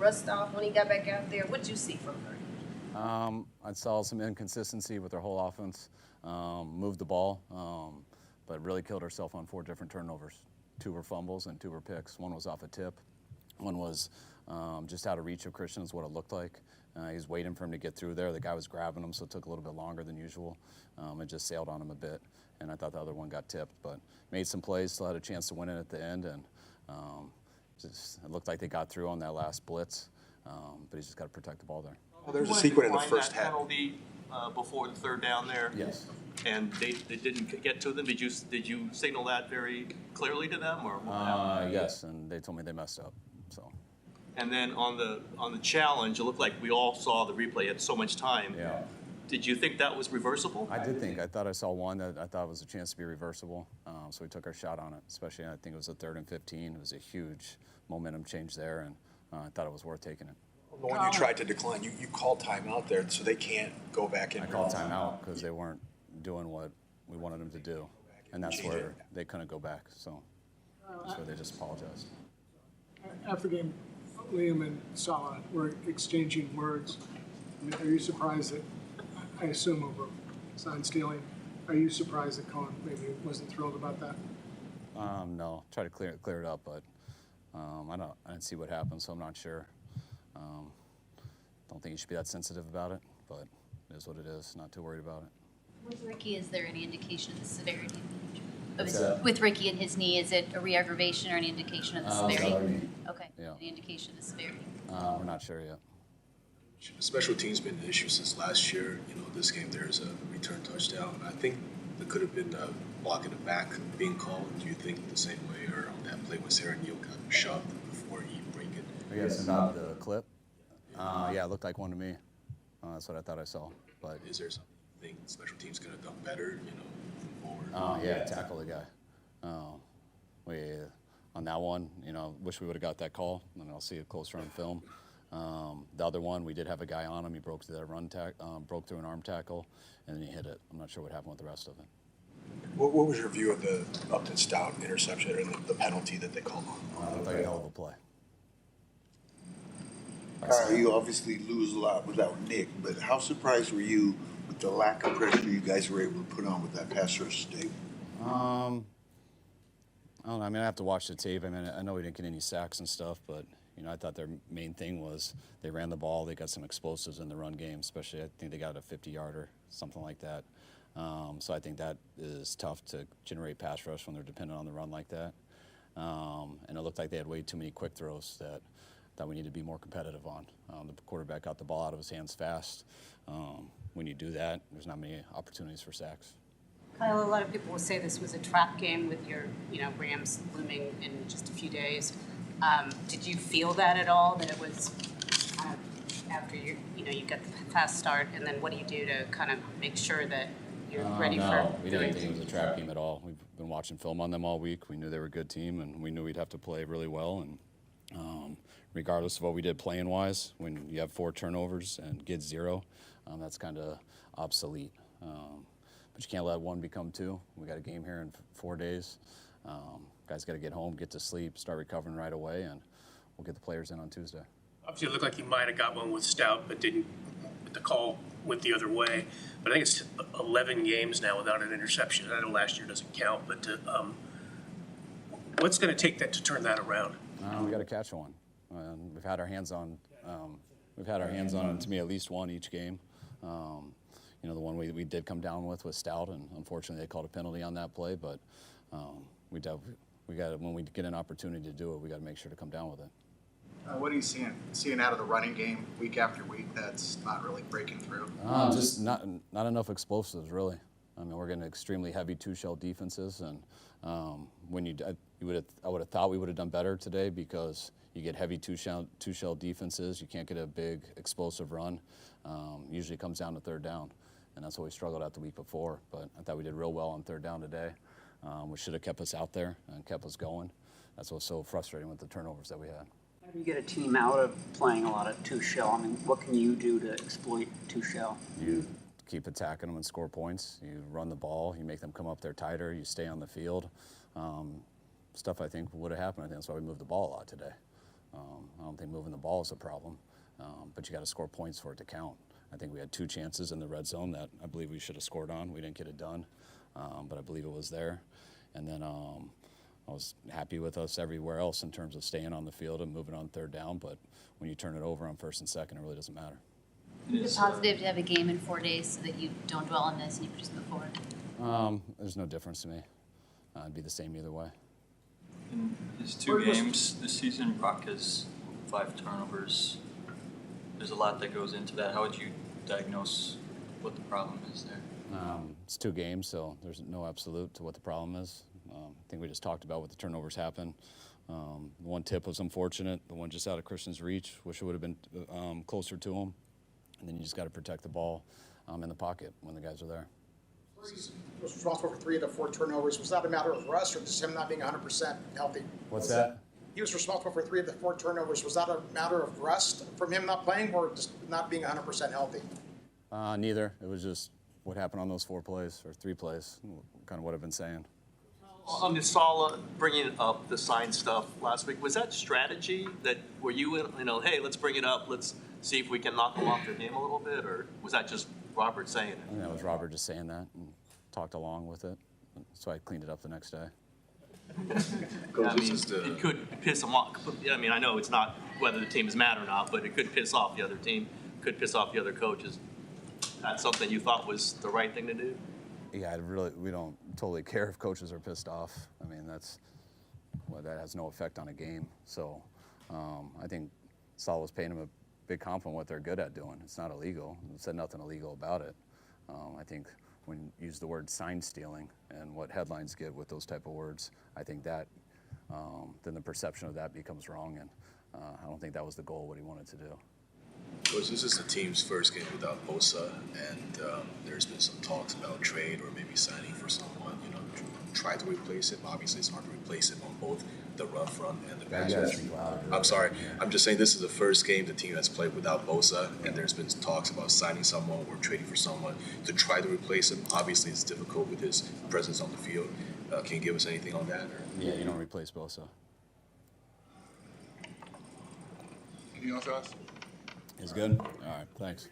rust off when he got back out there? What did you see from her? I saw some inconsistency with their whole offense. Moved the ball, but really killed herself on 4 different turnovers. 2 were fumbles and 2 were picks. 1 was off a tip. 1 was just out of reach of Christian is what it looked like. He was waiting for him to get through there. The guy was grabbing him, so it took a little bit longer than usual. It just sailed on him a bit, and I thought the other one got tipped. But made some plays, still had a chance to win it at the end, and it looked like they got through on that last blitz. But he's just got to protect the ball there. Well, there's a sequence in the first half. Penalty before the third down there. Yes. And they didn't get to them. Did you signal that very clearly to them, or what happened? Yes, and they told me they messed up. So. And then on the challenge, it looked like we all saw the replay at so much time. Yeah. Did you think that was reversible? I did think. I thought I saw one that I thought was a chance to be reversible. So we took our shot on it, especially I think it was a 3rd and 15. It was a huge momentum change there, and I thought it was worth taking it. But when you tried to decline, you called timeout there, so they can't go back and. I called timeout because they weren't doing what we wanted them to do, and that's where they couldn't go back. So they just apologized. After game, Liam and Salah were exchanging words. I mean, are you surprised that, I assume over sign stealing, are you surprised that Cohen maybe wasn't thrilled about that? No, try to clear it up, but I didn't see what happened, so I'm not sure. Don't think you should be that sensitive about it, but it is what it is. Not too worried about it. With Ricky, is there any indication of the severity? What's With Ricky and his knee, is it a re-aggravation or any indication of the severity? Okay. Yeah. Any indication of the severity? We're not sure yet. Special teams been an issue since last year. This game there's a return touchdown. I think there could have been a block in the back being called. Do you think the same way, or on that play when Sarah Neal got shoved before he break it? I guess about the clip. Yeah, it looked like one to me. That's what I thought I saw. But is there something you think special teams could have done better? Moving forward. Yeah, tackle the guy. On that one, wish we would have got that call, and I'll see it closer on film. The other one, we did have a guy on him. He broke through that broke through an arm tackle, and then he hit it. I'm not sure what happened with the rest of it. What was your view of the Upton Stout interception or the penalty that they called on? It looked like a hell of a play. Kyle, you obviously lose a lot without Nick, but how surprised were you with the lack of pressure you guys were able to put on with that pass rush today? I don't know. I mean, I have to watch the tape. I mean, I know we didn't get any sacks and stuff, but I thought their main thing was they ran the ball. They got some explosives in the run game, especially I think they got a 50-yarder, something like that. So I think that is tough to generate pass rush when they're dependent on the run like that. And it looked like they had way too many quick throws that we need to be more competitive on. The quarterback got the ball out of his hands fast. When you do that, there's not many opportunities for sacks. Kyle, a lot of people will say this was a trap game with your, Rams looming in just a few days. Did you feel that at all? That it was kind of after you get the fast start, and then what do you do to kind of make sure that you're ready for? No, we didn't think it was a trap game at all. We've been watching film on them all week. We knew they were a good team, and we knew we'd have to play really well. And regardless of what we did playing-wise, when you have 4 turnovers and get 0, that's kind of obsolete. But you can't let 1 become 2. We got a game here in 4 days. Guys got to get home, get to sleep, start recovering right away, and we'll get the players in on Tuesday. Obviously, it looked like you might have got one with Stout, but didn't. The call went the other way. But I think it's 11 games now without an interception. I know last year doesn't count, but what's going to take that to turn that around? We got to catch one. We've had our hands on. We've had our hands on, to me, at least one each game. The one we did come down with was Stout, and unfortunately they called a penalty on that play. But we got when we get an opportunity to do it, we got to make sure to come down with it. What are you seeing out of the running game week after week that's not really breaking through? Just not enough explosives, really. I mean, we're getting extremely heavy 2-shell defenses, and I would have thought we would have done better today because you get heavy two-shell defenses. You can't get a big explosive run. Usually it comes down to 3rd down, and that's what we struggled at the week before. But I thought we did real well on 3rd down today. We should have kept us out there and kept us going. That's what's so frustrating with the turnovers that we had. How do you get a team out of playing a lot of 2-shell? I mean, what can you do to exploit 2-shell? You keep attacking them and score points. You run the ball. You make them come up there tighter. You stay on the field. Stuff I think would have happened. I think that's why we moved the ball a lot today. I don't think moving the ball is a problem, but you got to score points for it to count. I think we had 2 chances in the red zone that I believe we should have scored on. We didn't get it done, but I believe it was there. And then I was happy with us everywhere else in terms of staying on the field and moving on 3rd down, but when you turn it over on 1st and 2nd, it really doesn't matter. Is it positive to have a game in 4 days so that you don't dwell on this and you just move forward? There's no difference to me. It'd be the same either way. In his 2 games this season, Brock has 5 turnovers. There's a lot that goes into that. How would you diagnose what the problem is there? It's 2 games, so there's no absolute to what the problem is. I think we just talked about what the turnovers happen. The one tip was unfortunate. The one just out of Christian's reach. Wish it would have been closer to him. And then you just got to protect the ball in the pocket when the guys are there. He was responsible for 3 of the 4 turnovers. Was that a matter of rust or just him not being 100% healthy? What's that? He was responsible for 3 of the 4 turnovers. Was that a matter of rust from him not playing or just not being 100% healthy? Neither. It was just what happened on those 4 plays or 3 plays, kind of what I've been saying. On the Sala bringing up the sign stuff last week, was that strategy that were you know, hey, let's bring it up, let's see if we can knock them off their game a little bit, or was that just Robert saying it? I think that was Robert just saying that and talked along with it, so I cleaned it up the next day. I mean, it could piss them off. I mean, I know it's not whether the team is mad or not, but it could piss off the other team, could piss off the other coaches. That's something you thought was the right thing to do? Yeah, we don't totally care if coaches are pissed off. I mean, that has no effect on a game. So I think Saul was paying them a big compliment what they're good at doing. It's not illegal. It said nothing illegal about it. I think when you use the word sign stealing and what headlines get with those type of words, I think that then the perception of that becomes wrong, and I don't think that was the goal, what he wanted to do. Coach, this is the team's first game without Bosa, and there's been some talks about trade or maybe signing for someone, you know, try to replace him. Obviously, it's hard to replace him on both the run front and the pass rush. I'm sorry. I'm just saying this is the first game the team has played without Bosa, and there's been talks about signing someone or trading for someone to try to replace him. Obviously, it's difficult with his presence on the field. Can you give us anything on that? Or? Yeah, you don't replace Bosa. Anything else, Ross? He's good? All right, thanks.